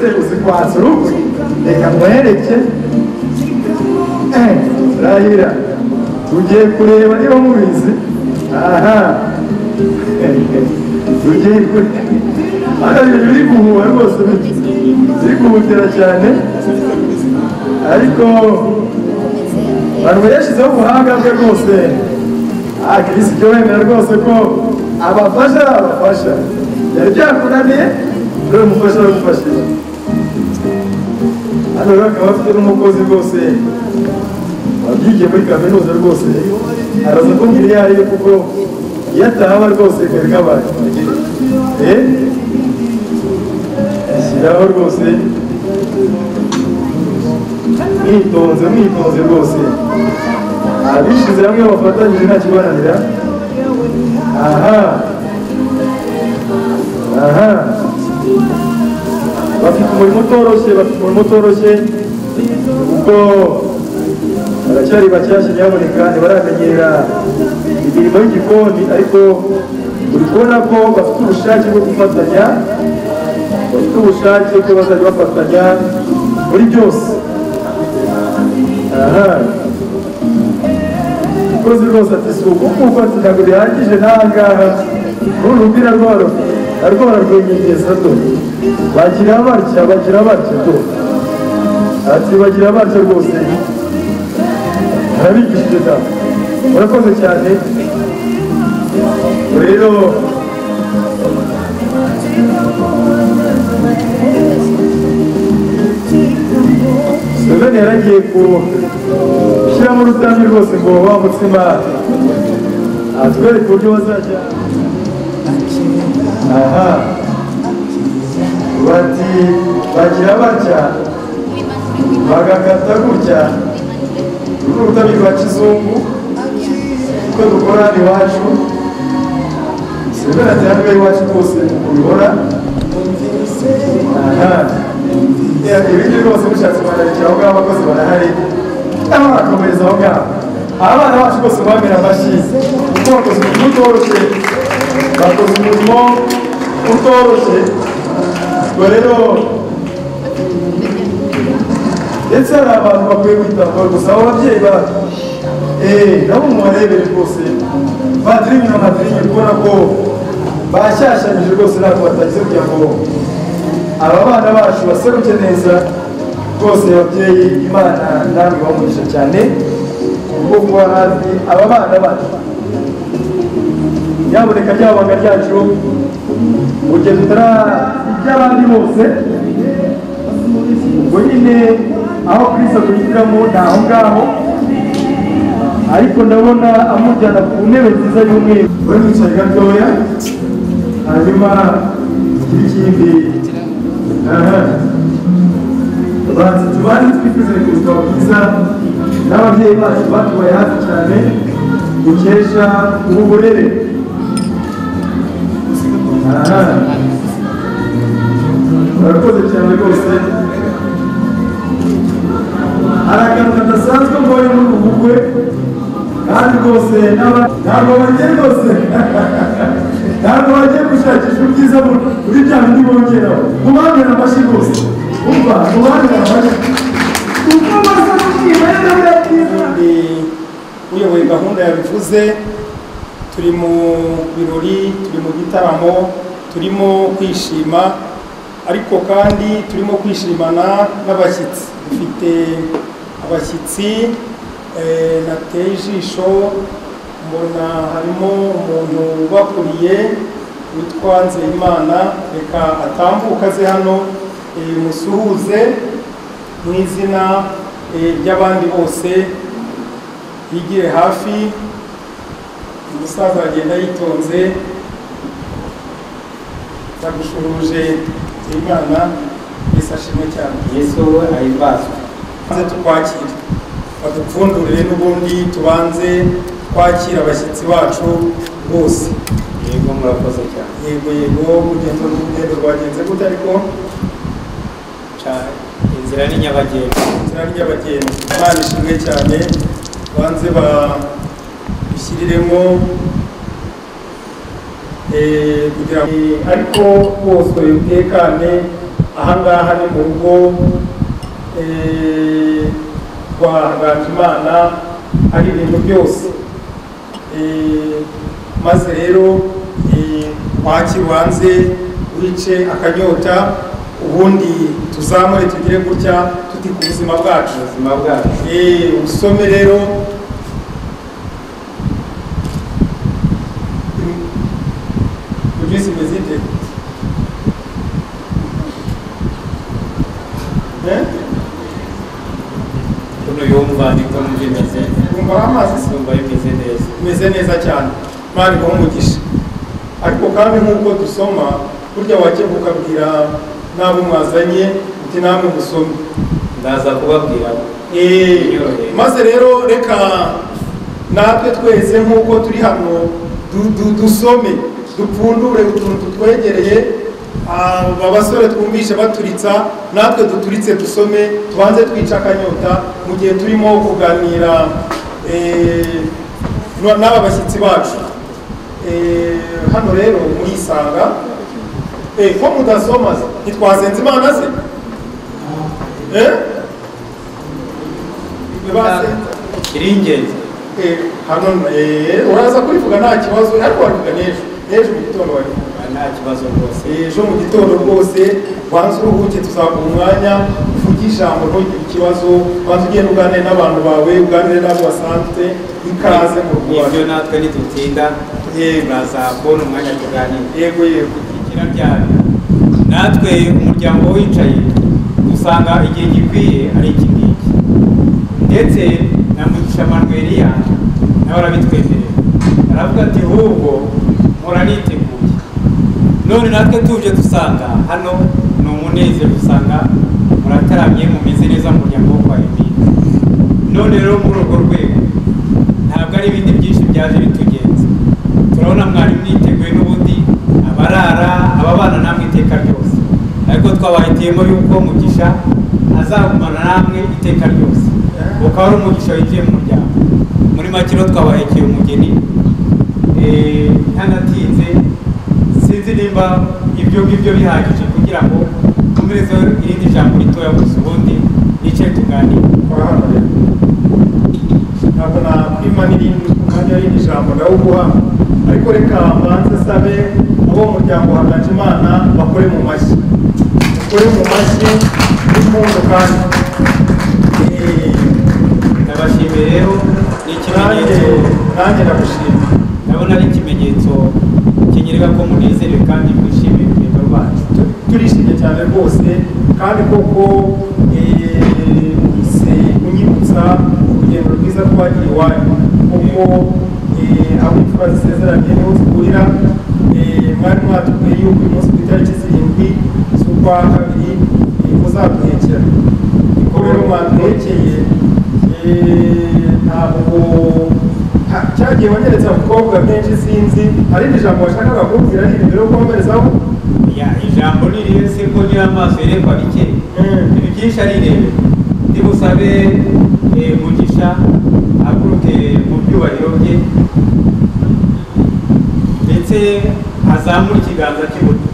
uzi kwatsa urukwi reka mwereke rahira tugiye kureba niba mubizi aha tugiye kureba biri guhuha rwose biri guhutira cyane ariko abantu yashyizeho ubuhanga bwe rwose Chris ibyo wemera rwose ko abafasha yari byakunaniye rero umufasha aragufashije hano rero akaba afite n'umukozi rwose wabyigiye muri kaminuza rwose araza kumbwira iyo ariyo kuko iyo atahaba rwose kari kabaye shyiraho rwose mwitonze rwose abishyize hamwe bafatanyije nta kibananira aha bafite umurimo utoroshye kuko baracyari bashyashya nyaboneka ntibaramenyera imirimo y'igikoni ariko uri kubona ko bafite ubushake bwo gufatanya bafite ubushake ko bazajya bafatanya muri byose umukozi rwose ati si ukuko ati ntabwo bihagije n'ahangaha n'urundi narwara rwenyegeza do bagira batya do ati bagira batya rwose arabigishije da murakoze cyane rero Suzanne yaragiye gushyiramo urutambi rwose ngo wa mutsima atwereke uburyo bazajya bati bagira batya bagakata gutya uru rutambi rwa kizungu uko dukora hano iwacu Suzanne ati hano iwacu rwose ubibona ibindi rwose mushatse kubanarikira aho ngaho abakozi barahari cyangwa barakomereza aho ngaho abana bacu rwose bamera amashyi kuko bakoze umurimo utoroshye ubwo rero ndetse hari abantu bakwiye kwitabwaho gusa abo babyeyi bacu nabo mubarebere rwose badiringi na madiringi kubona ko bashyashyanyije rwose ntabwo batagize kugira ngo aba bana bacu baseruke neza rwose ababyeyi imana namwe bamugisha cyane ubwo kuba hafi aba bana bacu nyaboneka ryabanga ryacu ugiye tutara iby'abandi bose ubwo nyine aho Kristo kuyitiramo ni aho ngaho ariko ndabona amujyana ku ntebe nziza y'umweru we mwicaye gatoya hanyuma ikindi tubanze twifuze kuruta bwiza n'ababyeyi bacu batubaye hafi cyane dukesha ubu burere barakoze cyane rwose hari akantu kadasanzwe mbonye muri ubu bukwe kandi rwose ntabwo bagiye gushakisha ubwiza muri bya bindi bongeraho mubambere amashyi rwose umva mubambere amashyi kuko basa n'umwimerere w'ibyiza uyoboye gahunda yabivuze turi mu birori turi mu gitaramo turimo kwishima ariko kandi turimo kwishimana n'abashyitsi dufite abashyitsi nateye ijisho mbona harimo umuntu ubakuriye witwa Nzeyimana reka atambuka aze hano musuhuze mu izina ry'abandi bose yigire hafi umusaza agenda yitonze ndagushuruje Nzeyimana Yesu ashimwe cyane Yesu ahimbazwe tukwakire badupfundurire n'ubundi tubanze twakira abashyitsi bacu bose yego murakoze cyane yego urugendo rwagenze gute ariko inzira ni nyabagendwa Imana ishimwe cyane banze bishyiriremo kugira ngo ariko bose utekane ahangaha ni mu rugo rwa Hagajimana hari ibintu byose, maze rero wakira ubanze wice akanyota, ubundi tuzamure tugire gutya tuti ku buzima bwacu. Usome rero ujisi mezite kuno yumva niko numvimeze, umva amazi yumva bimeze neza, bimeze neza cyane, Imana iguhe umugisha. Ariko kandi nk'uko dusoma burya wakebuka ukabwira n'abo mwazanye uti namwe musome, ndaza kubabwira. Maze rero reka natwe twese nk'uko turi hano dusome, dupfundure utuntu twegereye, abasore twumvishe baturitsa, natwe duturitse dusome, tubanze twica akanyota mu gihe turimo kuganira n'aba bashyitsi bacu. Hano rero murisanga ko mudasoma ntitwasenze Imana se? Iri ingenzi hano uraza kurivuga nta kibazo, ariko wavuga n'ejo mu gitondo wavuga nta kibazo rwose. Ejo mu gitondo rwose wanze uruhuke, tuzaguha umwanya uvuge ijambo, ntugire ikibazo, wanze ugenda uganire n'abantu bawe, uganire n'abo basanzwe, ikaze mu Rwanda. Ibyo natwe ntidutinda, turaza kubona umwanya tuganira. Yego Ikira ryari natwe umuryango wicaye usanga igihe gikwiye ari iki ngiki, ndetse na Mugisha Manuelia nawe arabitwemerera, aravuga ati ahubwo muraniteguye. None natwe tuje dusanga hano ni umunezero, usanga murataramye mumeze neza mu muryango wo kwa Emile. None rero muri urwo rwego ntabwo ari ibindi byinshi byaje bitugenza, turabona mwari mwiteguye n'ubundi abarara ababana namwe iteka ryose, ariko twabahitiyemo yuko Mugisha azagumana namwe iteka ryose, ukaba ari umugisha winjiye mu muryango. Muri make rero twabahekeye umugeni, ntanatinze, sinzi nimba ibyo ngibyo bihagije kugira ngo tumereze irindi jambo ritoya gusa, ubundi nice tuganire. Ntabwo nakwima n'umwanya w'irindi jambo ndawuguha, ariko reka mbanze sabe abo mu muryango Hagajimana bakore mu mashyi, n'impundu kandi. Ndabashimiye rero, ni ikimenyetso, nanjye ndagushima. ndabona ari ikimenyetso kinyereka ko munezerewe kandi mwishimiye urugendo rwacu. Turishimye cyane rwose, kandi koko se unyibutsa urugendo rwiza twagiye iwanyu, kuko aho imfura zisezeranye niho zihurira. Mwari mwatubwiye yuko uyu munsi ku itariki 7 z'ukwa kabiri muzaduhekera, niko rero mwaduhekeye. Ntabwo cyagiye wanyeretse abakobwa benshi, sinzi hari ijambo washakaga kumbwira ari imbere yo komerezaho. Ijambo ni rero se ko nyira amaso yerekwa bike, ibi byinshi arirebe. Ndibusabe Mugisha aguruke mu byubahiro bye, ndetse azamura ikiganza cy'iburyo,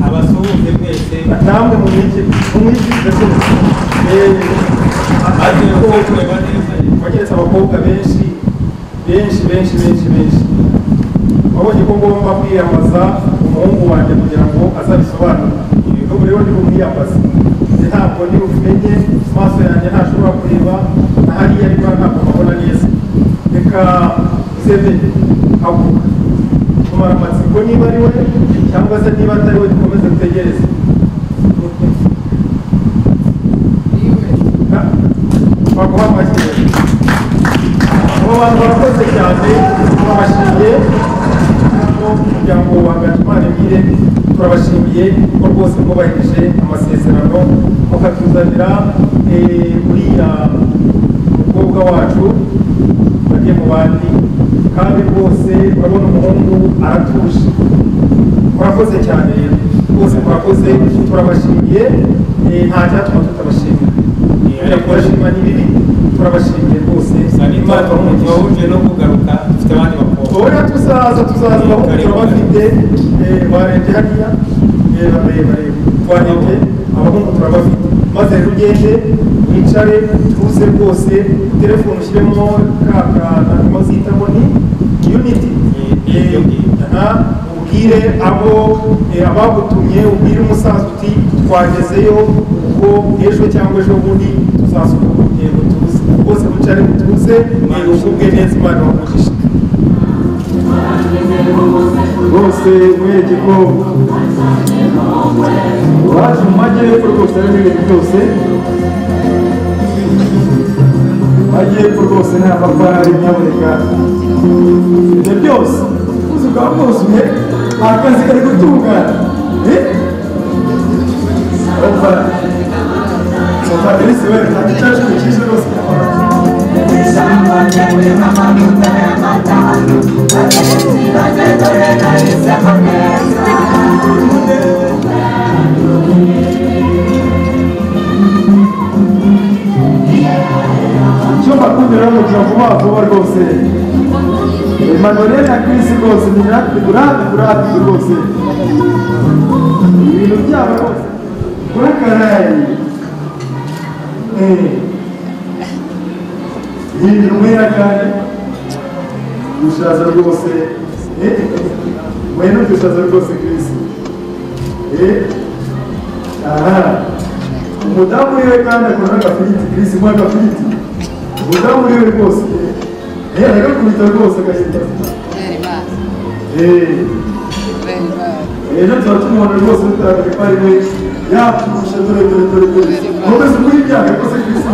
abasuhuze mwese, namwe mumwikize rwose. maze uko tureba neza wanyeretse abakobwa benshi, wabonye ko ngomba kwiyambaza umuhungu wanjye kugira ngo azabisobanure. N'ubu rero ndi bumwiyambaze, ntabwo ndi bumenye, amaso yanjye ntashobora kureba na hariya, ariko ntabwo mbabona neza. Reka sebe haguruka, tumara amatsiko niba ari we cyangwa se niba atari we, dukomeze dutegereze. Baguha amashyi. Abo bantu barakoze cyane, turabashimiye. Umuryango wa Hagajimana Emile turabashimiye ko rwose mwubahirije amasezerano, mukatuzanira uriya mukobwa wacu bagiye mu bandi, kandi rwose urabona umuhungu aratuje. Murakoze cyane rero rwose, murakoze, turabashimiye. Nta cyatuma tutabashimira. Turashima ni bibi turabashimiye rwose Imana uje no kugaruka dufite abandi bakobwa oya tuzaza abahungu turabafite barebye hariya barebare twarebye abahungu turabafite maze rero ugende wicare tuze rwose telefone ushyiremo kakana mazitamo ni unity ubwire abo abagutumye ubwire umusaza uti twagezeyo ubwo ejo cyangwa ejo bundi tuzasuka urugendo tuze bose wicare tuze ugubwe neza Imana wamugisha bose mwege ko waje mu majyepfo rwose harimo ibintu byose majyepfo rwose nta mafari nyaboneka ibyo byose uzi bwa bwuzuye akazi kari gutungana Patrice we nta gicacu cyiza rwose icyo bakundira mugira vuba vuba rwose Emmanuel na Chris rwose ni gurati rwose ibintu byabo rwose kurakaraye ibintu mwera kandi gushaza rwose mwene gushaza rwose Chris umudamu wiwe kandi akora agafiriti Chris mwa agafiriti umudamu wiwe rwose aragakubita rwose agashyita ejo tuba tumubona rwose dutanga ipari we yapfusha dore nkomeze muri imyaka rwose Chris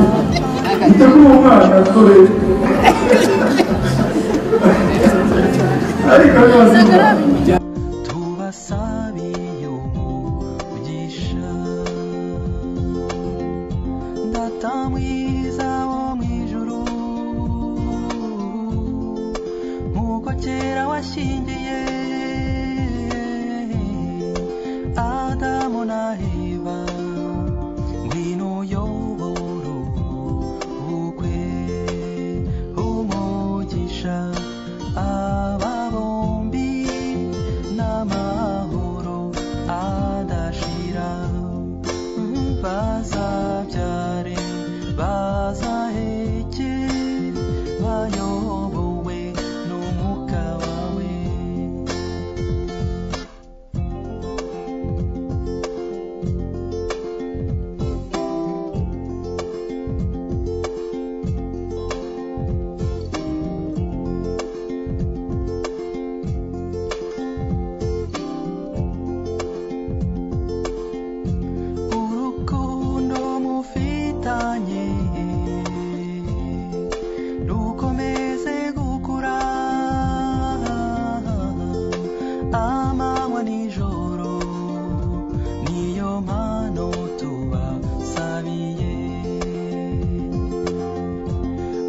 itegura umwana dore ariko rwose tubasabiye umugisha data mwiza wo mu ijuru nk'uko kera washyingiye Adamu na Eva ngwino uyobore ubukwe umugisha aba bombi n'amahoro adashira bazabyare bazaheke bayobowe n'umwuka wawe urukundo mufitanye rukomeze gukura amanywa nijoro niyo mpano tubasabiye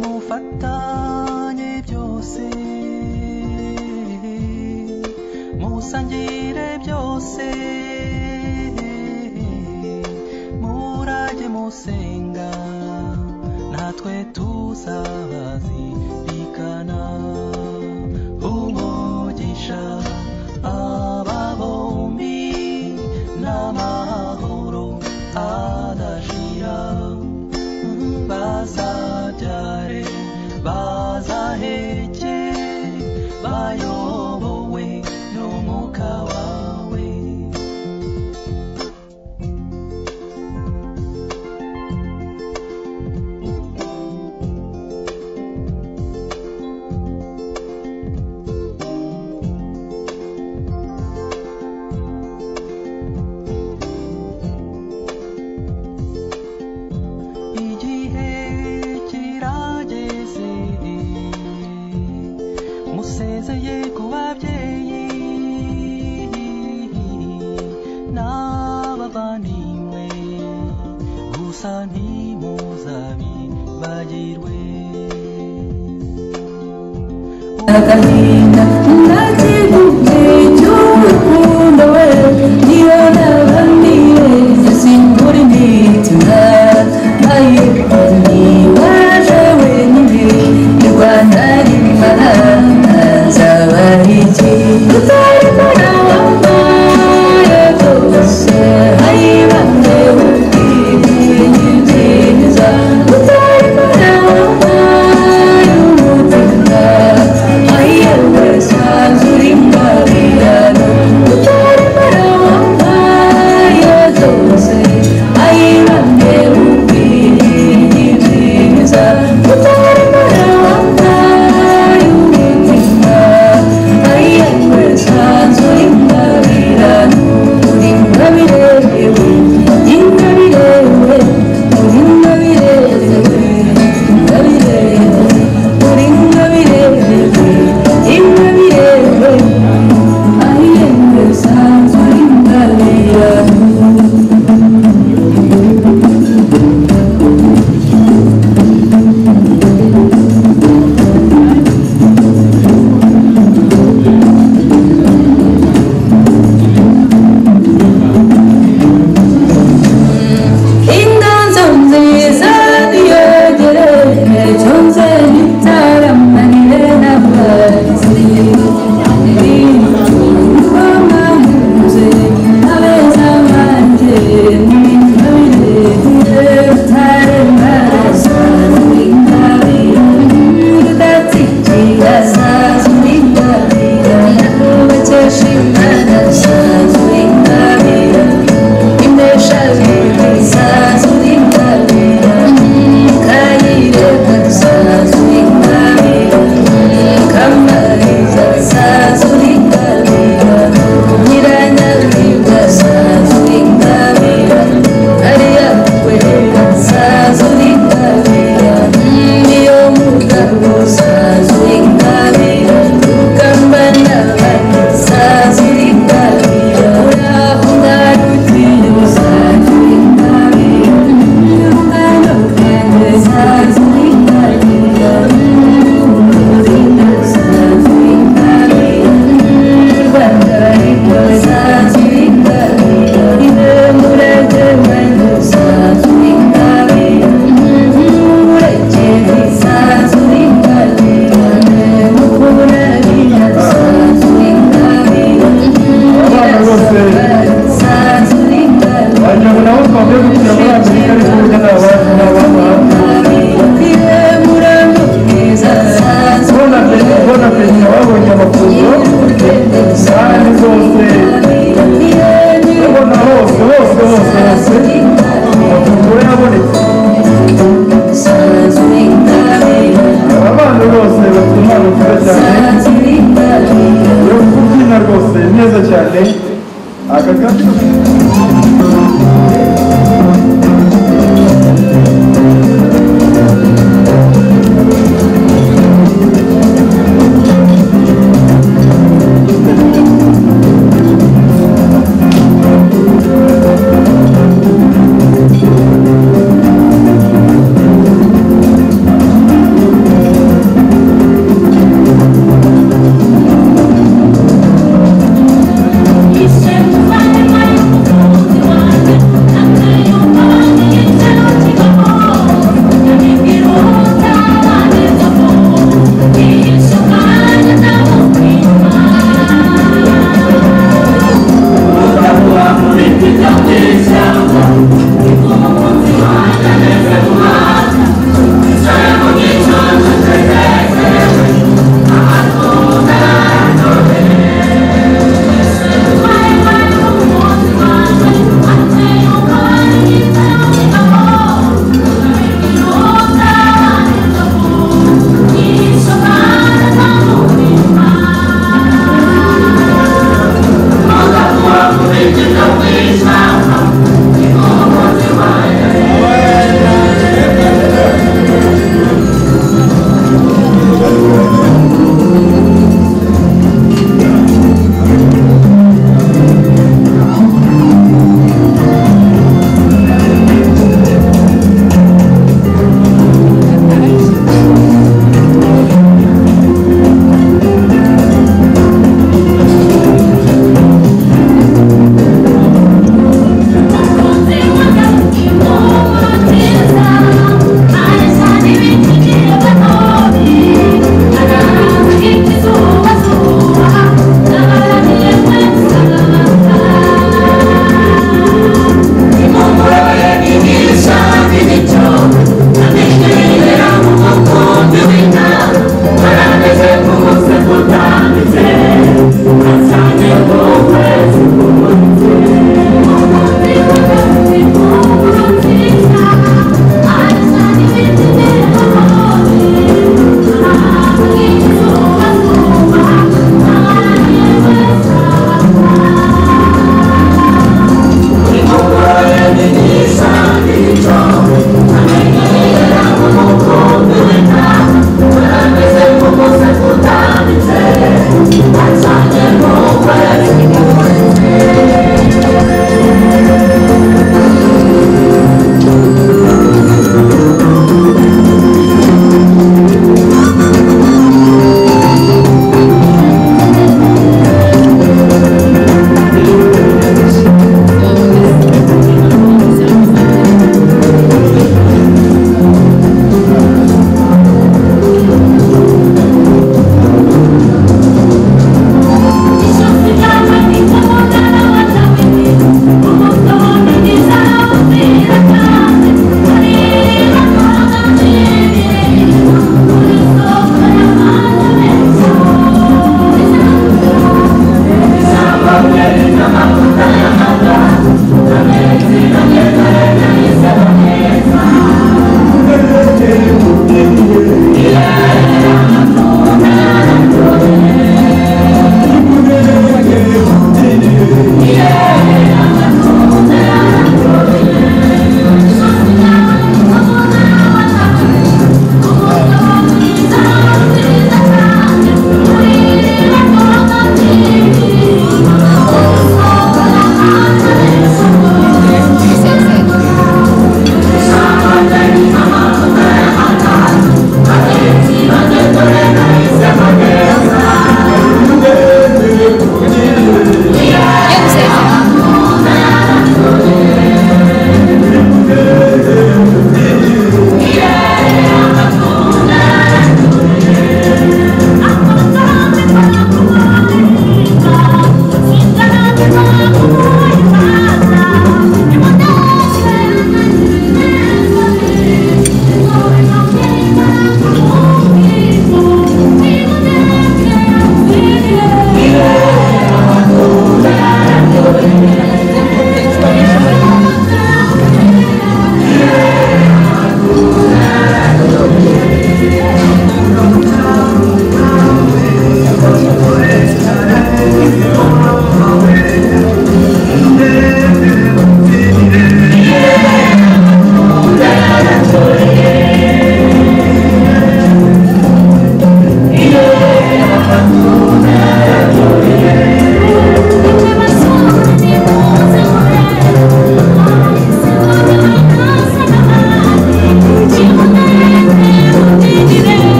mufatanye byose musangire byose murajye musenga natwe tuzabazirikana umugisha aba bombi n'amahoro adashira bazabyare bazaheke bayobowe n'umwuka wawe igihe kirageze musezeye ku babyeyi n'abavandimwe gusa ntimuzabibagirwe agahinda nakiguhe cy'urukundo we niyo nabandi wese simbura imitima ayikoni waje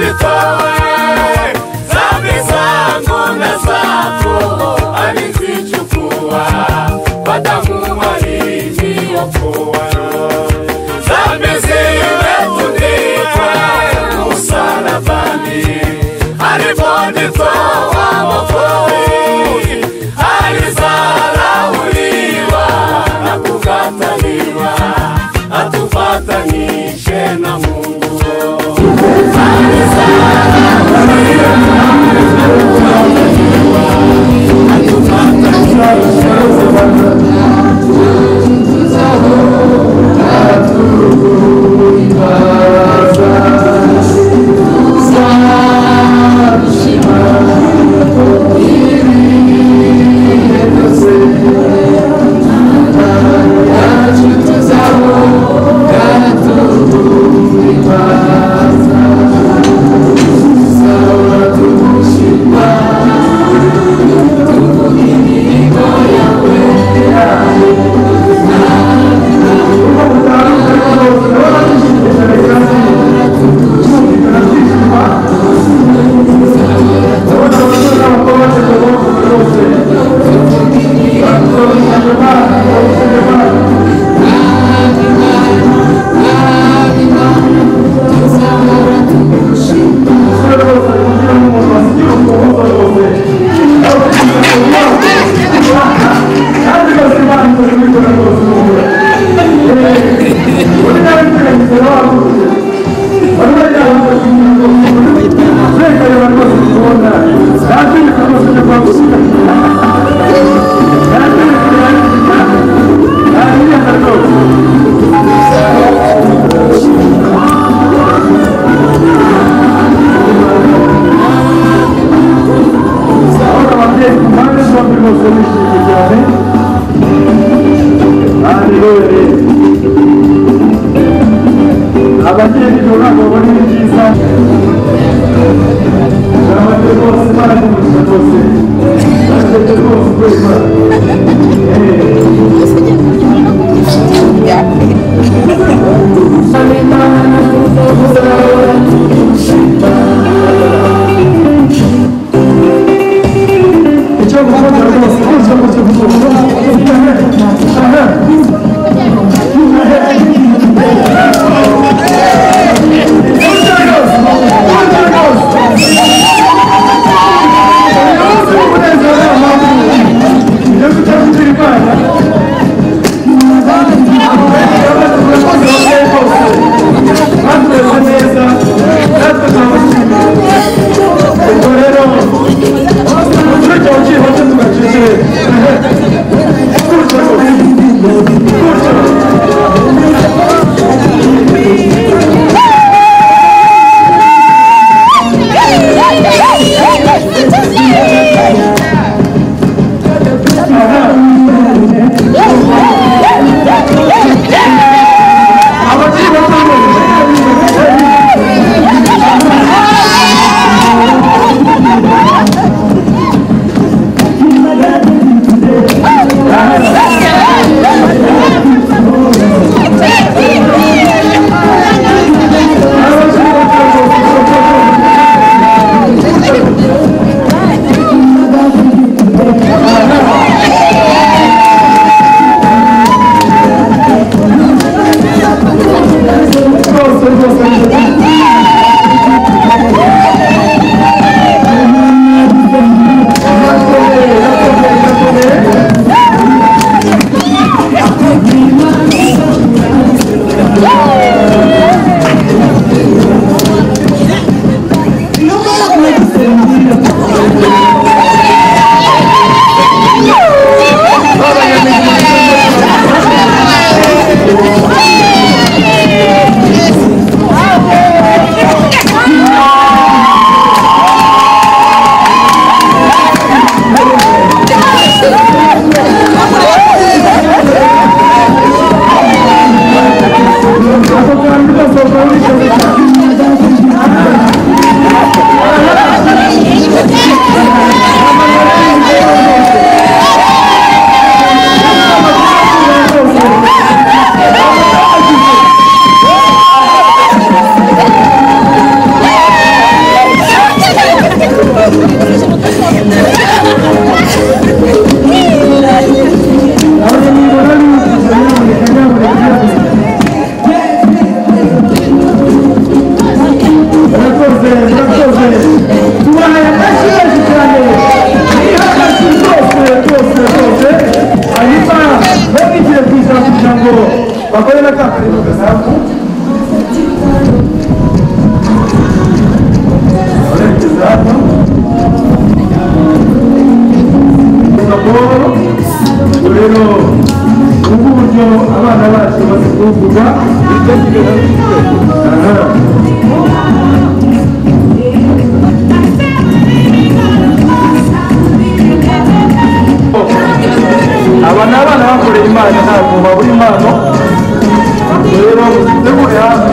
nitowe zambi zangu na zako alizichukua kwa damu aliyokoa. Zambi zimetundikwa msalabani, aliponitoa Mwokozi alizarauliwa na kukataliwa atupatanishe na Mungu. Alizarauliwa gusa aba ni abana bakoreye Imana ntabwo babura impano rero muzitegure hafi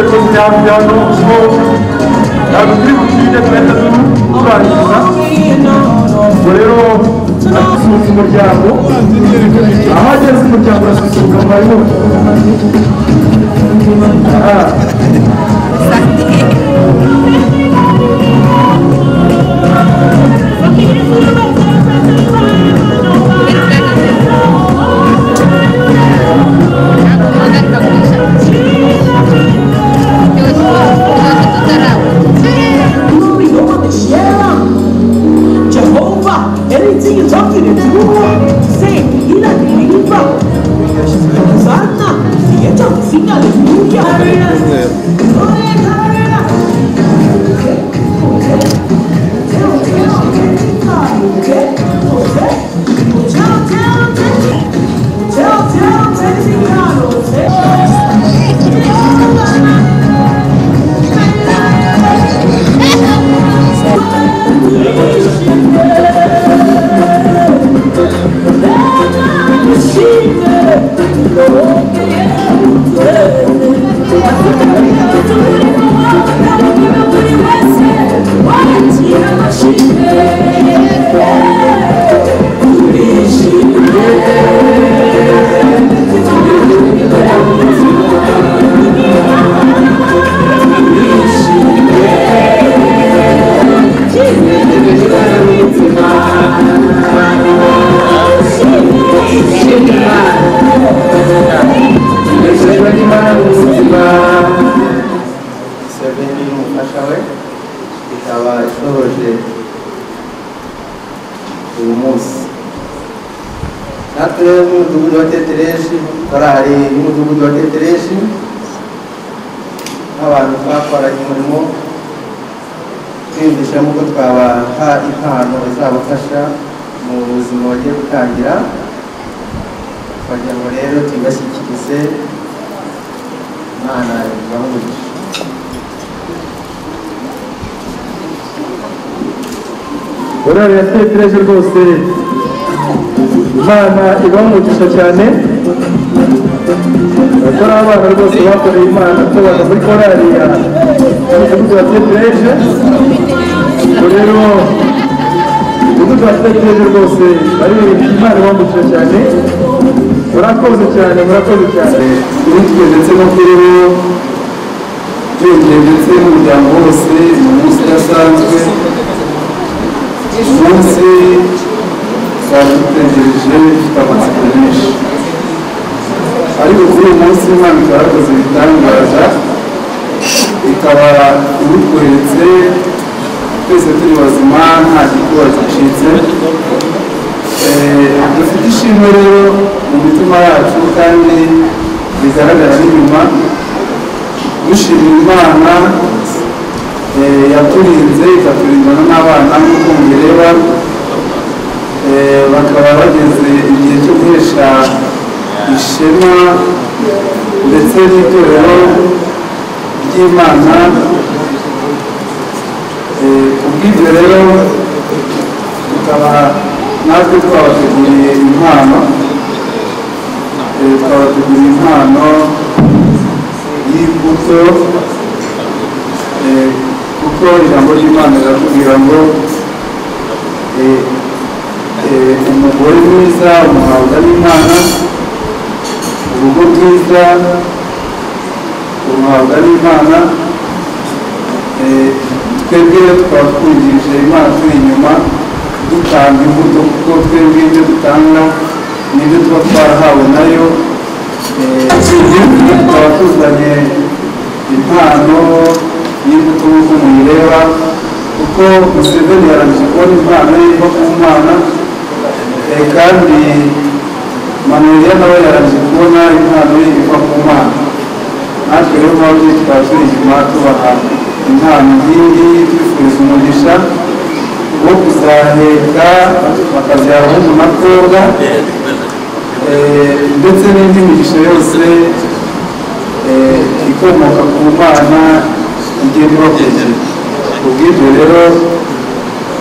ko byano ko ntabwo turi butinde twenda turangiza ubwo rero asuhuza umuryango aho ageze umuryango urasusuruka mwarimu Jehovah, anything you're talking to do, say, you know, believe Hosanna, you don't sing hallelujah. n'umudugudu wa Tetereshi korali y'umudugudu wa Tetereshi n'abantu twakoranye umurimo twiyumvishamo ko twabaha impano izabafasha mu buzima bagiye gutangira kugira ngo rero tubashyikirize Imana ibamugisha. korali ya Tetereshi rwose Imana ibamugisha cyane bakora abana rwose bakoreye Imana tubana muri korali ya umudugudu wa Tetereshi rero umudugudu wa Tetereshi rwose baririmbye Imana ibamugisha cyane murakoze cyane kuri twe ndetse no kuri bo byongeye ndetse n'umuryango wose mu munsi udasanzwe umunsi twari dutegereje dufite amatsiko menshi ariko kuri uyu munsi Imana ikabakoze ibitangaza ikaba ibitweretse twese turi bazima nta gikuba gicitse dufite ishimwe rero mu mitima yacu kandi bigaragara n'inyuma dushimira Imana yaturinze ikaturindana n'abana nk'uko mubireba bakaba bageze igihe cyo guhesha ishema ndetse n'itorero ry'Imana kubw'ibyo rero tukaba natwe twabateguriye impano y'imbuto kuko ijambo ry'Imana riratubwira ngo umugore mwiza umuhabwa n'Imana, urugo rwiza umuhabwa n'Imana. Twebwe tukaba twungirije Imana turi inyuma dutanga imbuto kuko twebwe ibyo dutanga n'ibyo tuba twarahawe nayo. Tukaba tuzanye impano y'imbuto nk'uko muyireba kuko Museveni yarangije kubona impano ye iva ku Mana kandi Manuel nawe yarangije kubona impano ye iva ku Mana. Natwe rero nk'ababyeyi tukaba turi inyuma tubaha impano nk'iyi twifuriza umugisha wo kuzaheka bakabyara abahungu n'abakobwa ndetse n'indi migisha yose ikomoka ku Mana igiye kubakurikira. Kubw'ibyo rero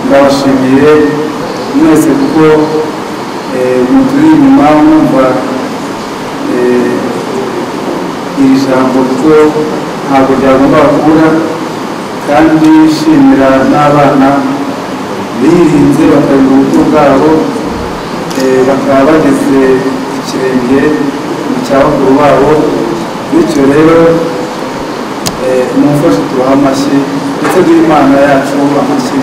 ndabashimiye mwese kuko muturi inyuma mwumva iri jambo kuko ntabwo ryagomba kubura, kandi shimira n'abana birinze bakarinda ubuto bwabo bakaba bageze ikirenge mu cya bakuru babo. Bityo rero mumfashe tubaha amashyi ndetse duhe Imana yacu amashyi.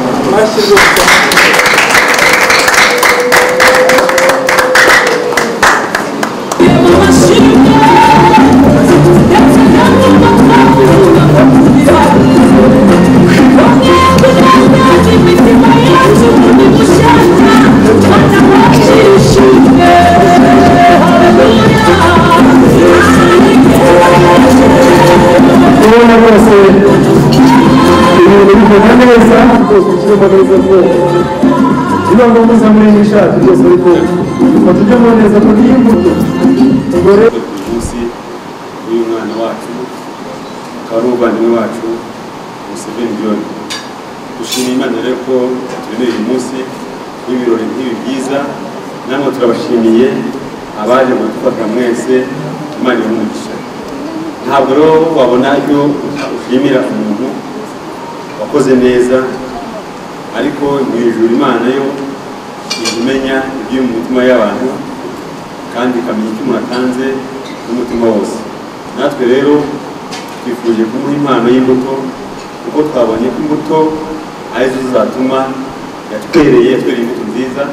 Ubona rwose ibintu bivugwa neza rwose ukirimo neza rwose niba ngombwa uza muri iyi shati rwose ariko batujyemo neza ko niyo imbuto ubwo rero uyu munsi w'uyu mwana wacu akaba ari umuvandimwe wacu Museveni John. Dushimiye Imana rero ko turemeye uyu munsi w'ibirori nk'ibi byiza, namwe turabashimiye abaje gufata mwese. Imana y'umugisha. Ntabwo rero wabona ibyo ushimira umuntu wakoze neza, ariko mu ijuru Imana yo imenya ibyo mu mutima y'abantu kandi ikamenya icyo umuntu atanze n'umutima wose. Natwe rero twifuje kumuha impano y'imbuto kuko twabonye ko imbuto arizo zizatuma yatwereye imbuto nziza,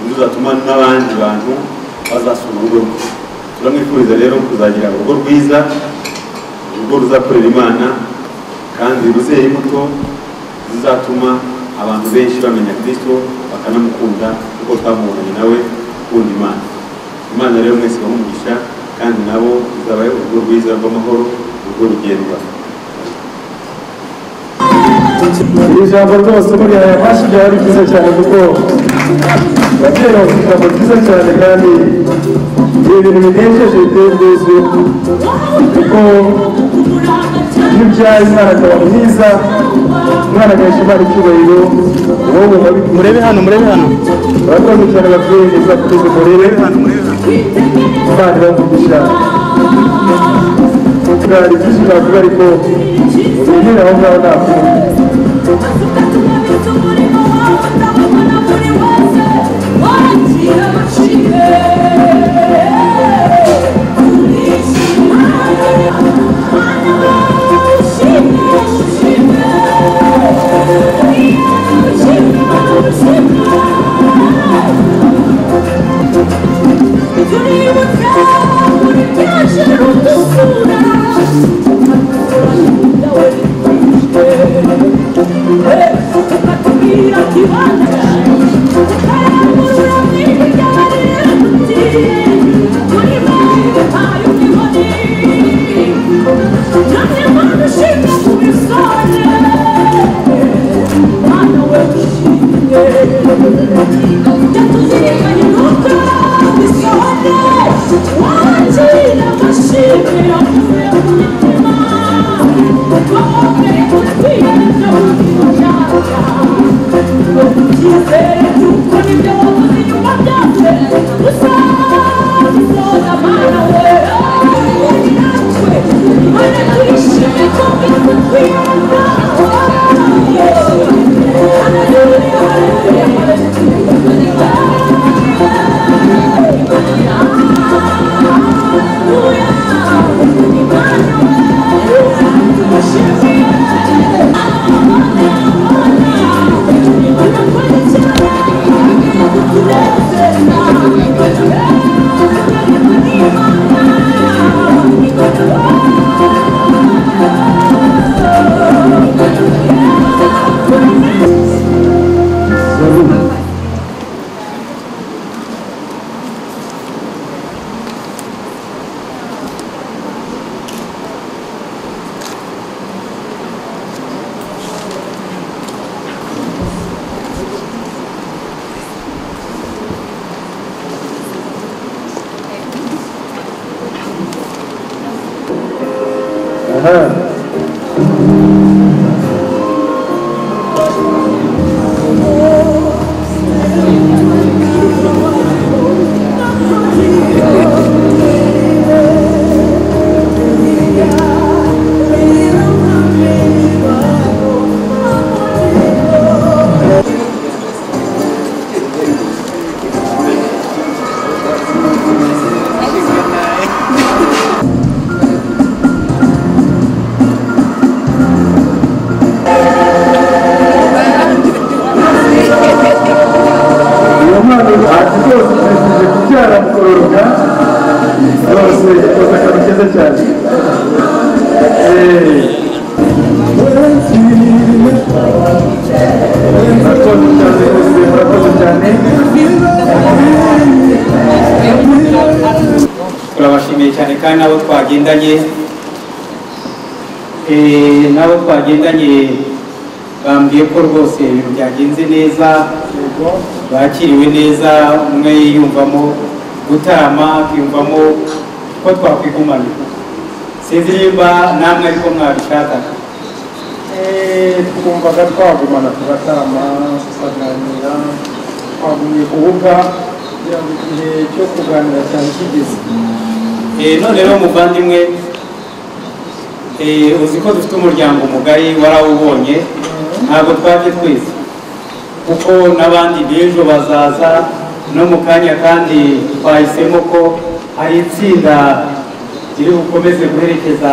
nizo zatuma n'abandi bantu bazasura urugo rwe. Turamwifuriza rero kuzagira urugo rwiza, urugo ruzakorera Imana kandi ruzeye imbuto zizatuma abantu benshi bamenya Kristo bakanamukunda kuko twamubonanye nawe ukunda Imana. Imana rero mwese bamugisha kandi nabo bizabaye urugo rwiza rw'amahoro, urugo rugendwa. iri jambo rwose muri aya mashyi byari byiza cyane kuko ababyeyi bafite ijambo ryiza cyane kandi ni ibintu binejeje biteye ubwuzu kuko iyo ubyaye umwana akaba mwiza, umwana agahesha Imana icyubahiro. Murebe hano barakoze cyane ababyeyi neza kuko murebe hano Imana ibamugisha. Hari byinshi navuga ariko ubinyere aho ngaho nakumva. Hey, turabashimiye cyane kandi nabo twagendanye bambwiye ko rwose ibintu byagenze neza, bakiriwe neza, umwe yiyumvamo gutarama akiyumvamo ko twakwigumana. Sinzi niba namwe ariko mwabishaka. twumvaga twagumana tugatarama tukaganira, twagumye kuvuga kugira ngo igihe cyo kuganira cyane kigeze. None rero muvandimwe, uzi ko dufite umuryango mugari warawubonye, ntabwo twaje twese kuko n'abandi b'ejo bazaza no mu kanya, kandi twahisemo ko hari itsinda riri bukomeze guherekeza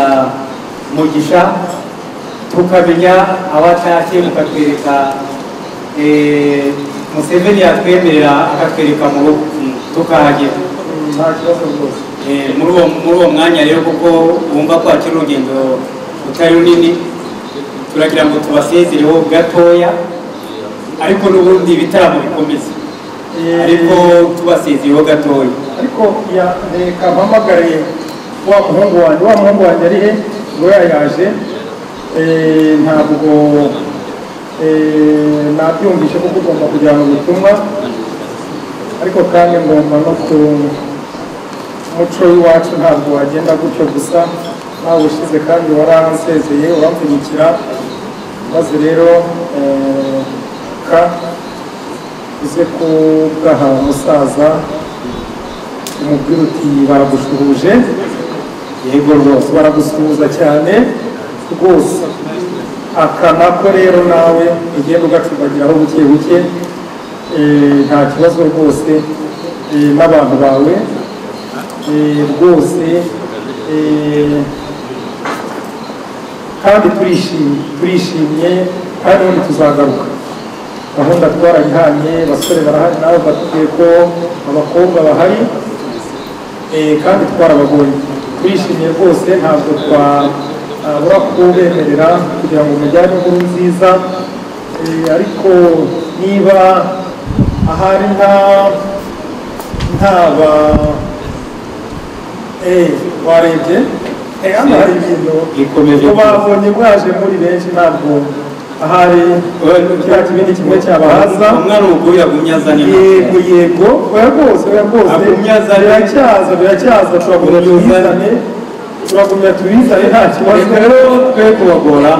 Mugisha, tukamenya abatashye, mukatwereka Museveni yatwemerera akatwereka mu rugo tukahagera. Nta kibazo rwose. Muri uwo mwanya rero, kuko wumva ko hakiri urugendo rutari runini, turagira ngo tubasezereho gatoya, ariko n'ubundi ibitaramo bikomeze, ariko tubasezereho gatoya. Ariko reka mpamagare wa muhungu wanjye ari he ngo yayaje, ntabwo nabyumvishe kuko ugomba kujyana ubutumwa, ariko kandi ngomba no ku muco w'iwacu ntabwo wagenda gutyo gusa, nawe ushize kandi waransezeye urampfunyikira, maze rero uze kugaha umusaza umubwira uti baragushuhuje. Yego rwose baragusuhuza cyane rwose, aka nako rero nawe ugenda ugacubagiraho buke buke, nta kibazo rwose, n'abantu bawe rwose, kandi turishimye kandi ubundi tuzagaruka. Gahunda twarayihanye, abasore barahari, nawe batubwiye ko abakobwa bahari, kandi twarababonye. Turishimye rwose, ntabwo twabura kubemerera kugira ngo mujyane inkuru nziza, ariko niba ahari ntaba warebye hano hari ibintu ko babonye mwaje muri benshi, ntabwo ahari kiriya kibindi kimwe cyabahaza. Umwana ubwo yagumye azanira. Yego oya rwose biracyaza, turagumya tubizane nta kibazo. Rero twe kubagora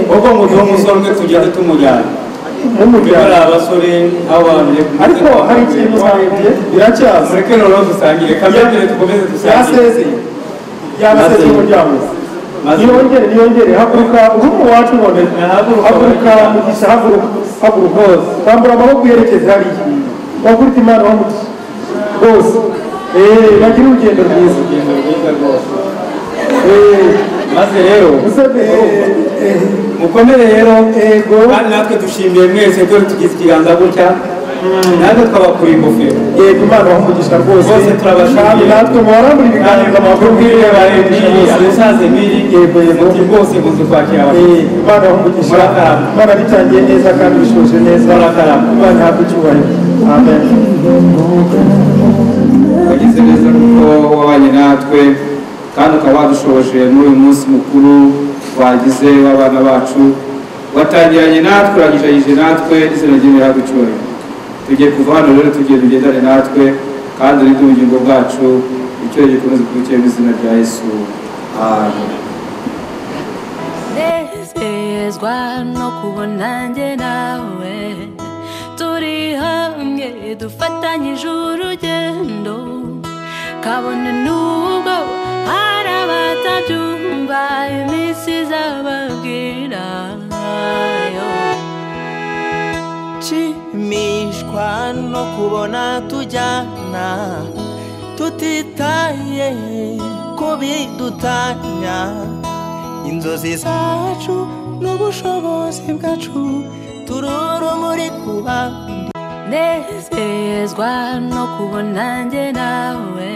kuko ngo duhe umusore umwe tugende tumujyana n'umuryango abasore abantu, ariko hari ikintu barebye biracyaza. mureke noneho dusangire kamere, dukomeze dusangire. Yabasezeye umuryango, niyongere haguruka urumu wacu, none haguruka Mugisha, haguruka tambura amaboko yerekeze hariya, wagurita Imana wamugisha rwose, bagire urugendo rwiza rwose. Maze rero mukomere rero, kandi natwe dushimiye mwese ko tugize ikiganza gutya, natwe twabakura ingofero. Yego Imana wamugisha rwose, turabashimiye, natwe muharambura ibiganza amakuru musaze miri muti rwose muzi kwakira abantu. Imana wamugisha, Imana bitangiye neza kandi bishoje neza, Imana ihabwe icyubahiro. Amen. wagize neza kuko wabanye natwe kandi ukaba wadushoboje muri uyu munsi mukuru wagize w'abana bacu, watangiranye natwe urangije natwe, izina ryawe rihabwe icyubahiro. Tugiye kuva hano rero tugiye tugendane natwe, kandi urinde ubugingo bwacu, icyo gikomeze kuba mu izina rya Yesu. Amen. nezezwa no kubona njye nawe turi hamwe dufatanyije urugendo kabone nubwo hari abatabyumva iminsi izababwira nshimishwa no kubona tujyana tutitaye ku bidutanya inzozi zacu n'ubushobozi bwacu turi urumuri ku bandi nezezwa no kubona njye nawe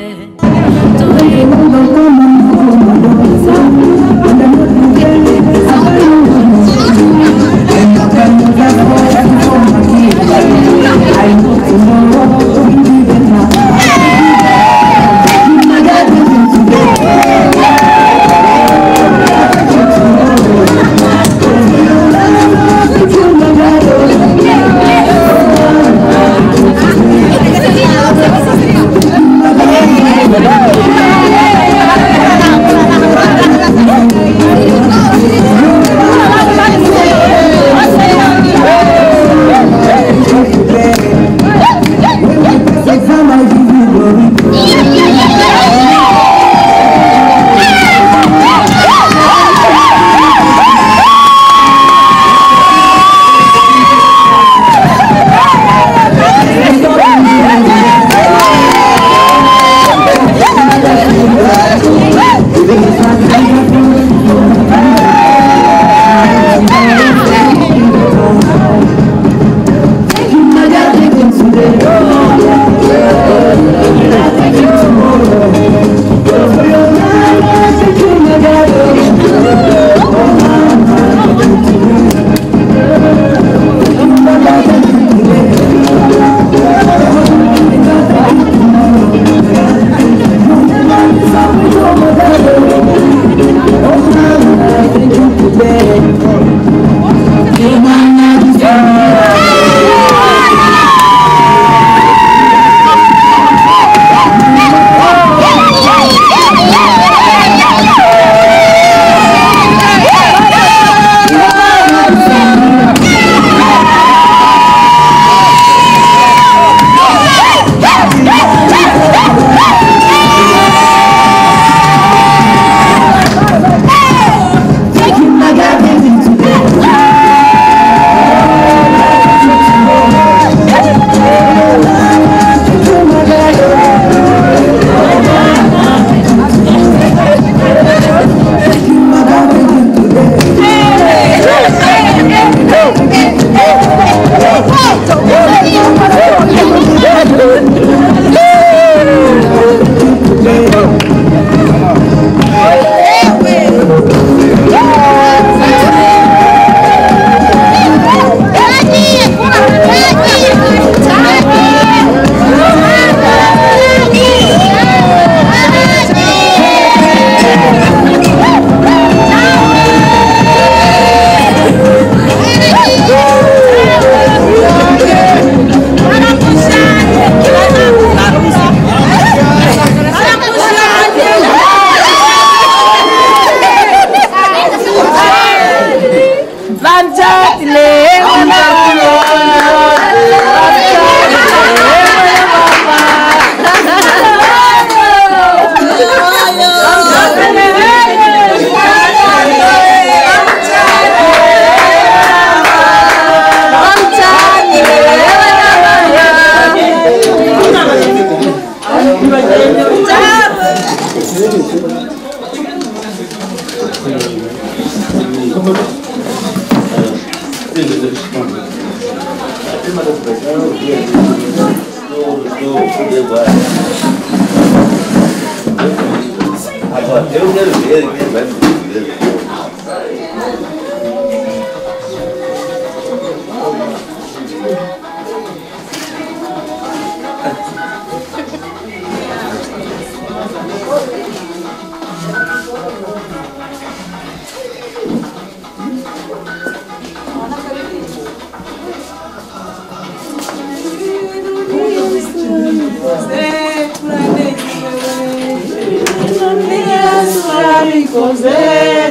Agora, eu quero ver quem vai ver.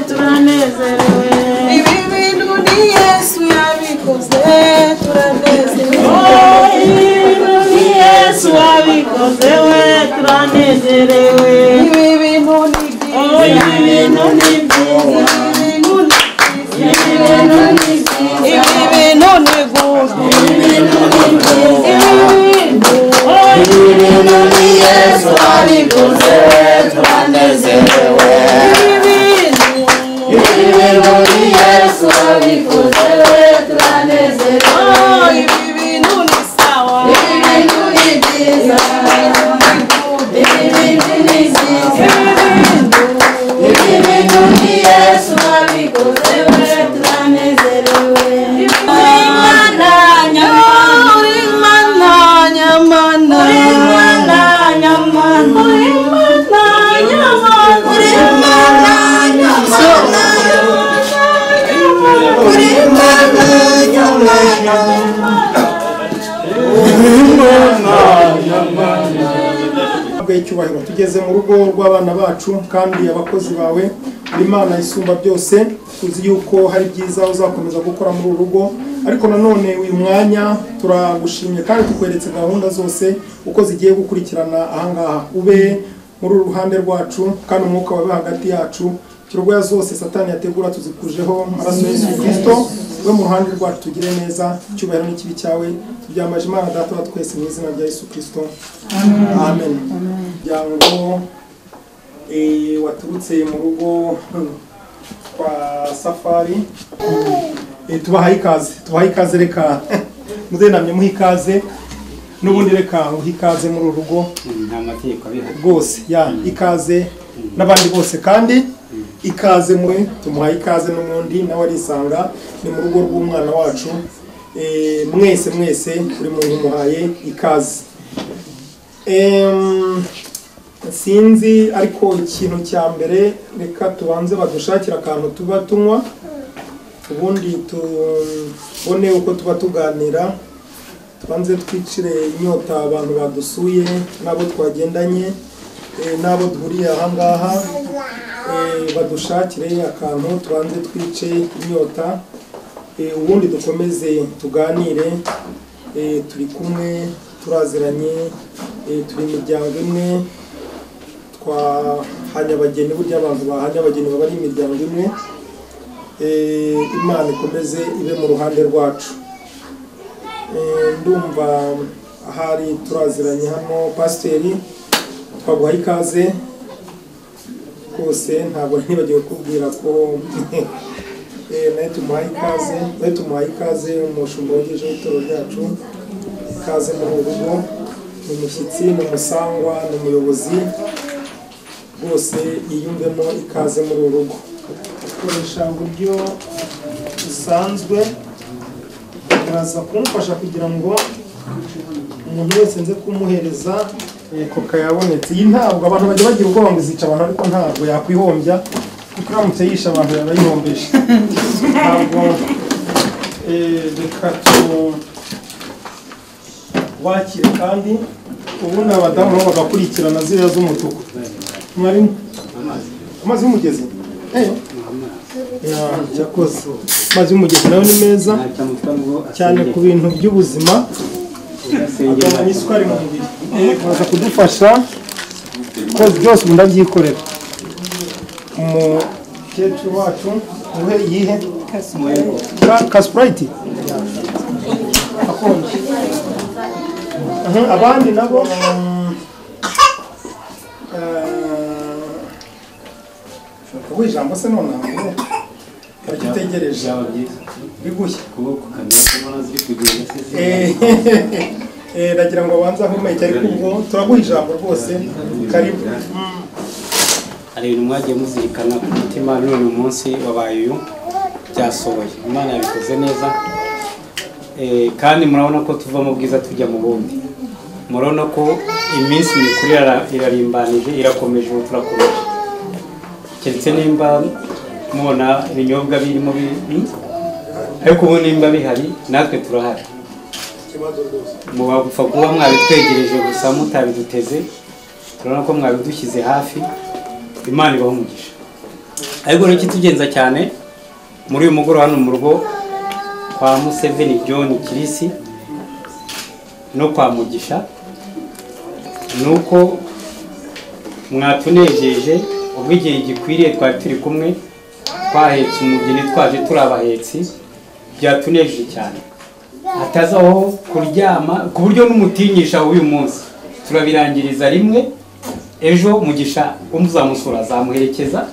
Turanezerewe wabikoze turanezerewe Yesu wabikoze we turanezerewe ibi bintu ni byiza ibi bintu ni byiza ibi bintu ni Yesu wabikoze turanezerewe ibi bintu ni Yesu wabikoze turanezerewe ibi bintu ni sawa ibi bintu ni byiza ibi bintu ni byiza ibi bintu ni Yesu wabikoze turanezerewe Imana nyamana Imana nyamana Imana nyamana Imana nyamana Imana nyamana icyubahiro tugeze mu rugo rw'abana bacu kandi abakozi bawe Imana isumba byose tuzi yuko hari byiza uzakomeza gukora muri uru rugo ariko nanone uyu mwanya turagushimye kandi tukweretse gahunda zose uko zigiye gukurikirana ahangaha ube muri uruhande rwacu kandi umwuka wawe hagati yacu kirogoya zose satani yategura tuzikujeho amaraso Yesu Kristo we mu ruhande rwacu tugire neza cyubahiro n'ikibi cyawe tubyamaje Imana data wa twese mu izina rya Yesu Kristo amen jango waturutse mu rugo kwa Safari tubahaye ikaze reka mudenamye muha ikaze n'ubundi reka muha ikaze muri uru rugo nta mategeko abihari rwose ya ikaze n'abandi bose kandi ikaze mwe tumuhaye ikaze n'umundi nawe arisanga ni mu rugo rw'umwana wacu mwese buri muntu umuhaye ikaze sinzi ariko ikintu cya mbere reka tubanze badushakira akantu tuba tunywa ubundi tubone uko tuba tuganira tubanze twicire inyota abantu badusuye n'abo twagendanye n'abo duhuriye ahangaha badushakire akantu tubanze twice inyota ubundi dukomeze tuganire turi kumwe turaziranye turi imiryango imwe twahanye abageni burya abantu bahanye abageni baba ari imiryango imwe Imana ikomeze ibe mu ruhande rwacu ndumva ahari turaziranye hano pasiteri twaguhaye ikaze rwose ntabwo ntibagiwe kubwira ko nawe tumuhaye ikaze umushumba wungirije w'itorero ryacu ikaze muri uru rugo ni umushyitsi ni umusangwa ni umuyobozi rwose yiyumvemo ikaze muri uru rugo dukoresha uburyo busanzwe biraza kumufasha kugira ngo umuntu wese nze kumuhereza koka yabonetse iyi ntabwo abantu bajya bagira ubwoba ngo izica abantu ariko ntabwo yakwihombya kuko iramutse yisha abantu yabayihombeje ntabwo reka tubakire kandi ubundi abadamu nabo bagakurikirana ziriya z'umutuku mwarimu amazi y'umugezi cyakoze amazi y'umugezi nayo ni meza cyane ku bintu by'ubuzima agabanya isukari mu mubiri kuza kudufasha koze byose ubu ndabyikorera umukecuru wacu uhe yihe kasipurayiti akonje abandi nabo ubu ijambo se none ntabwo baragitegereje bigushye ndagira ngo abanze ahumeke ariko ubwo turaguha ijambo rwose karibu hari ibintu mwagiye muzirikana ku mutima none umunsi wabaye uyu byasohoye Imana yabikoze neza kandi murabona ko tuva mu bwiza tujya mu bundi murabona ko iminsi mikuru irarimbanije irakomeje ubu turakomeje keretse nimba mubona ibinyobwa birimo ariko ubu nimba bihari natwe turahari mubapfa kuba mwabitwegereje gusa mutabiduteze turabona ko mwabidushyize hafi Imana ibaho umugisha ariko n'ikitugenza cyane muri uyu mugoroba hano mu rugo kwa Museveni John Kirisi no kwa Mugisha nuko mwatunejeje ubwo igihe gikwiriye twari turi kumwe twahetse umugeni twaje turabahetsi byatunejeje cyane atazaho kuryama ku buryo n'umutinyisha uyu munsi turabirangiriza rimwe ejo Mugisha umuzamusura azamuherekeza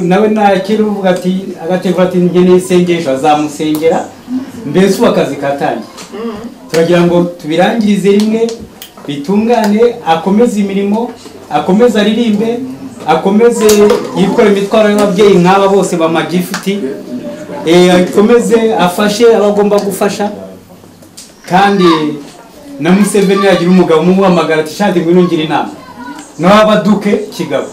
nawe nakiri uvuga ati agategura ati nkeneye isengesho azamusengera mbese ubu akazi katangiye turagira ngo tubirangirize rimwe bitungane akomeze imirimo akomeze aririmbe akomeze yikora imitwaro y'ababyeyi nk'aba bose bamagifuti akomeze afashe abagomba gufasha kandi na Museveni yagira umugabo umuhamagara ati shadi ngwino ngira inama n'abaduke kigabo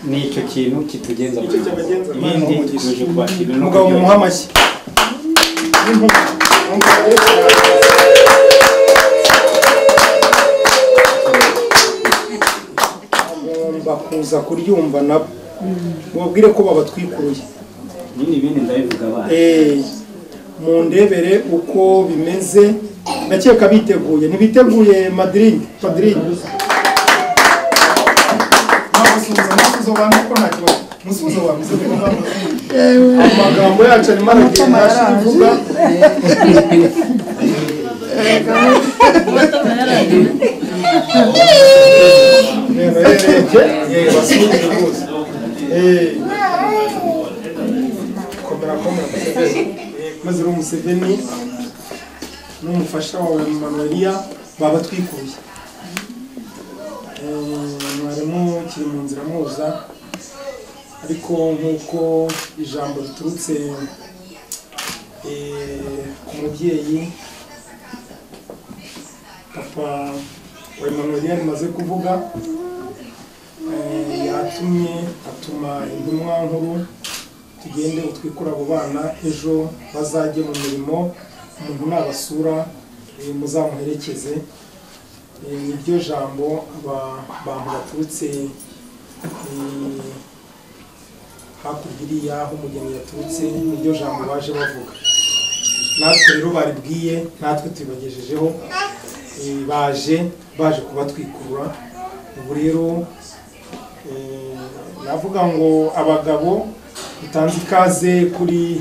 ni icyo kintu kitugenza ibindi tuje kubakira no umugabo muhamashyi bakuza kuryumva nabo mubabwire ko babatwikuruye ibindi ndabivuga abana mu ndebere uko bimeze ndakeka biteguye ntibiteguye Madrid amagambo yacu arimo aragenda ashivuga maze uri Museveni n'umufasha wawe Manuelia babatwikuye mwarimu kiri mu nzira muza ariko nk'uko ijambo riturutse ku mubyeyi papa wa Manuelia rimaze kuvuga yatumye atuma intumwa nkuru tugende utwikura abo bana ejo bazajye mu mirimo umuntu nabasura muzamuherekeze niryo jambo abantu baturutse hakurya iriya aho umugeni yaturutse niryo jambo baje bavuga natwe rero baribwiye natwe tubibagejejeho baje kubatwikurura ubu rero navuga ngo abagabo utanze ikaze kuri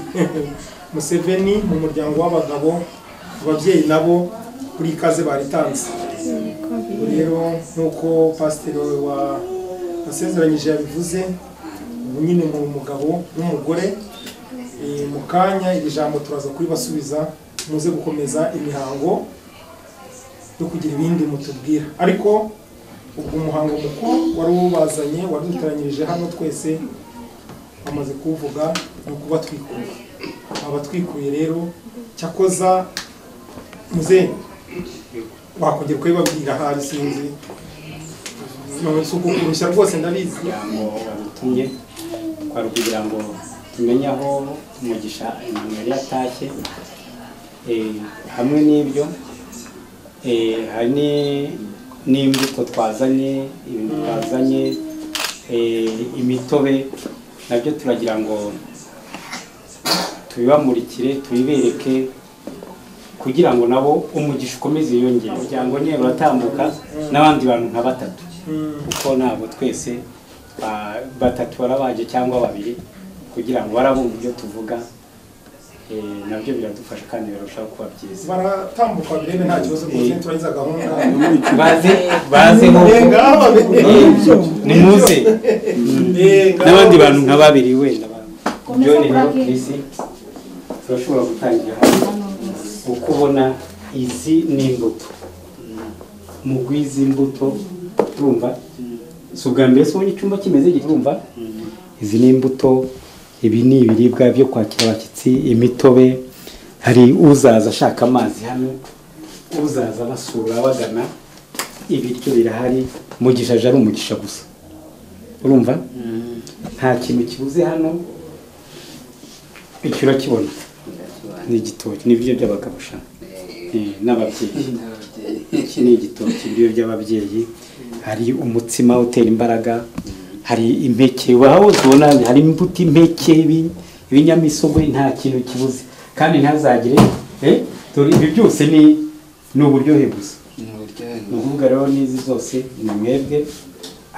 Museveni mu muryango w'abagabo ababyeyi nabo kuri ikaze baritanze rero nk'uko pasiteri wasezeranyije yabivuze ubu nyine mu mugabo n'umugore mu kanya iri jambo turaza kuribasubiza muze gukomeza imihango yo kugira ibindi mutubwira ariko ubwo umuhango mukuru wari ubazanye waduteranyirije hano twese bamaze kuvuga no kubatwikuye abatwikuye rero cyakoza muze wakongera kubibabwira hari sinzi none suko kurushya rwose ndabizi ngo badutumye kwa kugira ngo tumenye aho Mugisha Emmanuel yatashye hamwe n'ibyo hari n'imbuto twazanye ibintu twazanye imitobe nabyo turagira ngo tubibamurikire tubibereke kugira ngo nabo umugisha ukomeze yiyongere kugira ngo niba baratambuka n'abandi bantu nka batatu kuko ntabwo twese batatu barabaje cyangwa babiri kugira ngo barabumva ibyo tuvuga nabyo biradufasha kandi birarushaho kuba byiza baratambuka birebe nta kibazo rwose turayiza gahunda bazeho ni muze n'abandi bantu nka babiri wenda John rero Kirisi turashobora gutangira uko ubona izi n'imbuto mugwiza imbuto turumva si ubwa mbere se ubonye icyumba kimeze gitumva izi ni imbuto ibi ni ibiribwa byo kwakira abashyitsi imitobe hari uzaza ashaka amazi hano uzaza basura bagana ibiryo birahari Mugisha ari umugisha gusa urumva nta kintu kibuze hano icyo urakibona ni igitoki n'ibiryo by'abagabo n'ababyeyi iki ni igitoki ibiryo by'ababyeyi hari umutsima utera imbaraga hari impeke waho tubona hari imbuto impeke ibinyamisogwe nta kintu kibuze kandi ntazagire ibi byose ni uburyohe gusa. Ni ukuvuga rero n'izi zose ni mwebwe,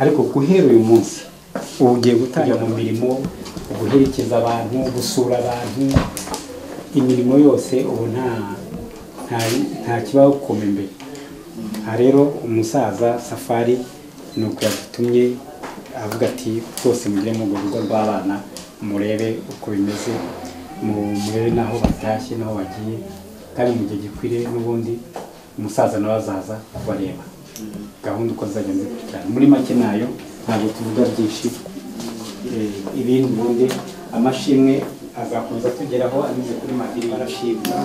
ariko guhera uyu munsi ubu ugiye gutangira mu mirimo, guherekeza abantu, gusura abantu, imirimo yose ubu nta kibaho gukoma imbere. Aha rero umusaza Safari ni uko yadutumye avuga ati rwose mugire mu rugo rw'abana murebe uko bimeze, murebe n'aho batashye n'aho bagiye, kandi mu gihe gikwiriye n'ubundi umusaza nawe azaza kubareba gahunda uko zizajya zikurikirana. Muri make nayo ntabwo tuvuga byinshi, ibindi ubundi amashimwe azakomeza tugeraho anyuze kuri Madiri barashimwa.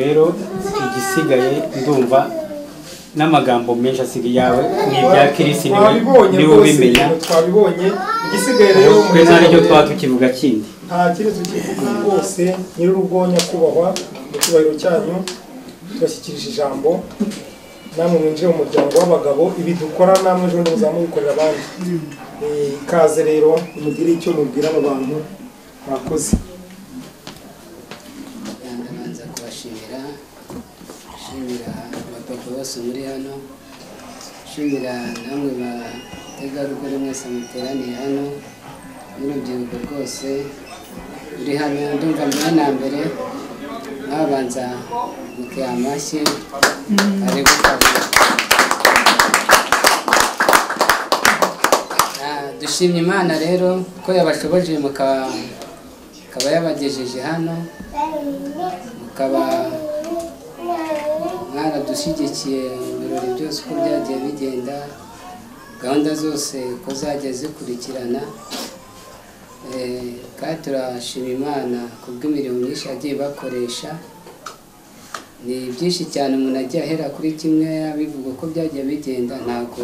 Rero igisigaye ndumva n'amagambo menshi asigaye yawe ni ibya Kirisi niwe ubimenya. Twabibonye igisigaye rero twe nta n'icyo twaba tukivuga kindi, nta kibazo kivuga rwose. Nyir'urugo nyakubahwa mu cyubahiro cyanyu tubashyikirije ijambo, namwe mwinjiye mu muryango w'abagabo, ibi dukora namwe ejo muzamubikorera abandi. Ikaze rero mugire icyo mubwira abo bantu, mwakoze. Ndabanza kubashimira, shimira abapapa bose muri hano, shimira namwe bategarugori mwese muteraniye hano, n'urubyiruko rwose ruri hano. Ndumva mbere na mbere mwabanza mukiha amashyi ari gukora. Dushimye Imana rero ko yabashoboje mukaba yabagejeje hano, mukaba mwaradushyigikiye ibirori byose uko byagiye bigenda, gahunda zose ko zagiye zikurikirana, kandi turashima Imana kubw'imirimo myinshi yagiye bakoresha. Ni byinshi cyane umuntu agiye ahera kuri kimwe abivuga uko byagiye bigenda, ntabwo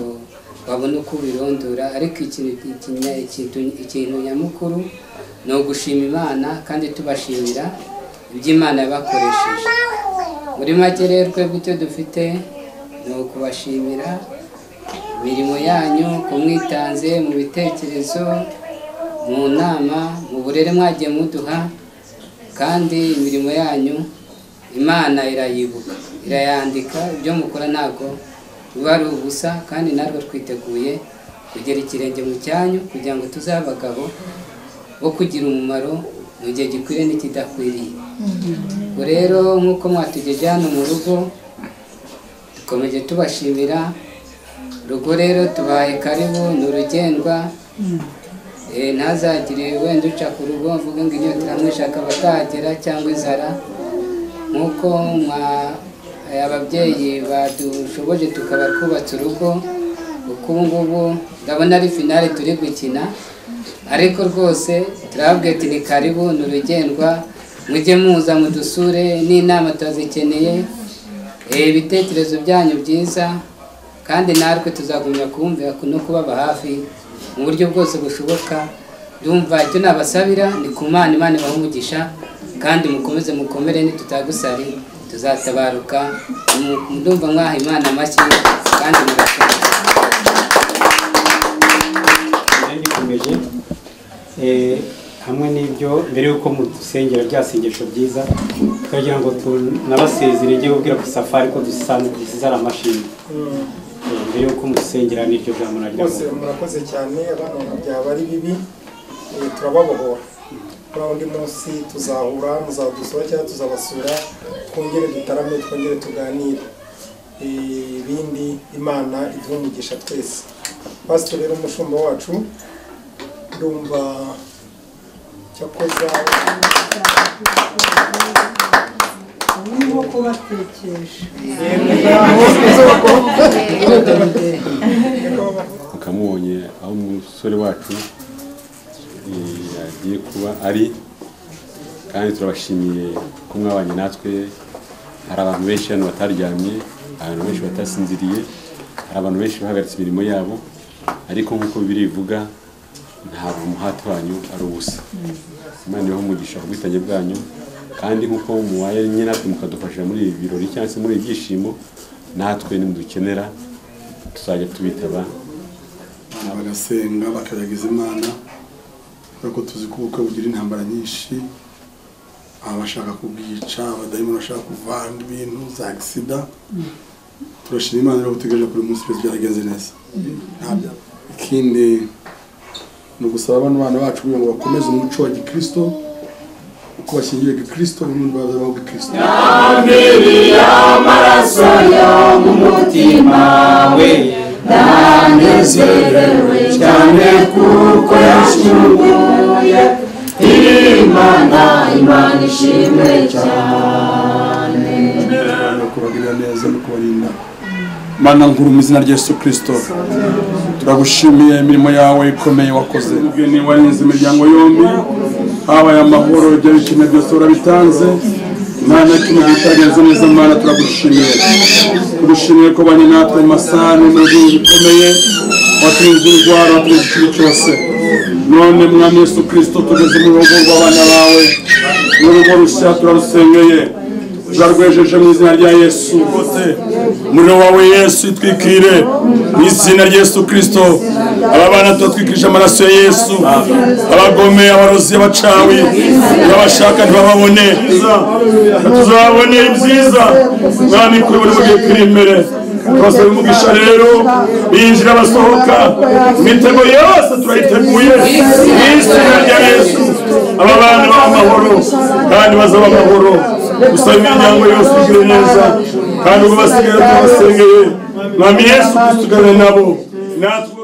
wabona uko ubirondora, ariko ikintu nyamukuru ni ugushima Imana kandi tubashimira iby'Imana yabakoresheje. Muri make rero twebwe icyo dufite ni ukubashimira imirimo yanyu, kumwitanze mu bitekerezo, mu nama, mu burere mwagiye muduha, kandi imirimo yanyu Imana irayibuka, irayandika. Ibyo mukora ntabwo biba ari ubusa, kandi natwe twiteguye kugera ikirenge mu cyanyu kugira ngo tuzabe abagabo wo kugira umumaro mu gihe gikwiriye n'ikidakwiriye. Ubwo rero nk'uko mwatugejeje hano mu rugo, dukomeje tubashimira. Urugo rero tubaye karibu, ni urugendwa, ntazagire wenda uca ku rugo mvuga ngo inyota iramwishaka batahagera cyangwa inzara. Nk'uko ababyeyi badushoboje tukaba twubatse urugo, kuko ubu ngubu ndabona ari finale turi gukina, ariko rwose turababwira ati ni karibu, ni urugendwa, mujye muza mudusure, n'inama turazikeneye, ibitekerezo byanyu byiza, kandi natwe tuzagumya kubumvira no kubaba hafi mu buryo bwose bushoboka. Ndumva icyo nabasabira ni ku Mana, Imana ibahe umugisha, kandi mukomeze mukomere, nitutagusari tuzatabaruka. Ndumva mwaha Imana amashyi kandi murakoze. Hamwe n'ibyo, mbere y'uko mudusengera rya sengesho byiza, kugira ngo tunabasezere njye ubwira ku Safari ko dusize ari amashimwe. Mbere y'uko mudusengera n'iryo jambo naryo. Murakoze cyane, abana byaba ari bibi, turababohora. Kuri undi munsi tuzahura, muzadusura cyangwa tuzabasura, twongere dutarame, twongere tuganire. Ibindi Imana iduhe umugisha twese. Pastor rero umushumba wacu, ndumva cyakoza urimo kubatekesha mukamubonye aho umusore wacu yagiye kuba ari, kandi turabashimiye ko mwabanye natwe. Hari abantu benshi hano bataryamye, abantu benshi batasinziriye, hari abantu benshi bahagaritse imirimo yabo, ariko nk'uko Bibiliya ivuga, ntabwo umuhati wanyu ari ubusa. Imana ibahe umugisha ku bwitange bwanyu, kandi nk'uko mubaye natwe mukadufasha muri ibi birori cyangwa se muri ibyishimo, natwe nimudukenera tuzajya tubitaba, bagasenga bakaragiza Imana, ariko tuzi ko ubukwe bugira intambara nyinshi, abashaka kubwica, abadayimoni bashaka kuvanga ibintu za agisida. Turashima Imana rero tugejeje kuri munsi twese byaragenze neza. Ikindi ni ugusaba abana bacu kugira ngo bakomeze umuco wa gikristo, uko bashyingiye gikristo n'ubundi bazabaho gikristo. Yambiriye amaraso yo mu mutima we, ndanezerewe cyane kuko yashunguye Imana ishimwe cyane. No kubagirira neza no kubarinda. Mana nkuru mu izina rya Yesu Kristo, turagushimiye imirimo yawe ikomeye wakoze. Ubwene warinze imiryango yombi, habaye amahoro, ibyo bikeneye byose urabitanze. Mana kimwe gitagenze neza, Mana turagushimiye. Tugushimiye ko banye natwe mu masano mu bihe bikomeye, waturinze indwara, waturinze ikibi cyose. None Mwami Yesu Kristo, tugeze mu rugo rw'abana bawe, mu rugo rushya turarusengeye, turarwejeje mu izina rya Yesu. Umuriro wawe Yesu itwikire mu izina rya Yesu Kristo. Aba bana tubatwikirije amaraso ya Yesu, abagome, abarozi, abacawi, abashaka ntibababone, tuzabone ibyiza. Mwami kubona mugiye kuri imbere, twasaba umugisha rero, binjira basohoka, imitego yose turayiteguye mu izina rya Yesu. Aba bana b'amahoro kandi bazaba amahoro, gusaba imiryango yose igire neza, kandi ubwo basigaye tubasengeye Mwami Yesu Kristo ugane nabo natwe.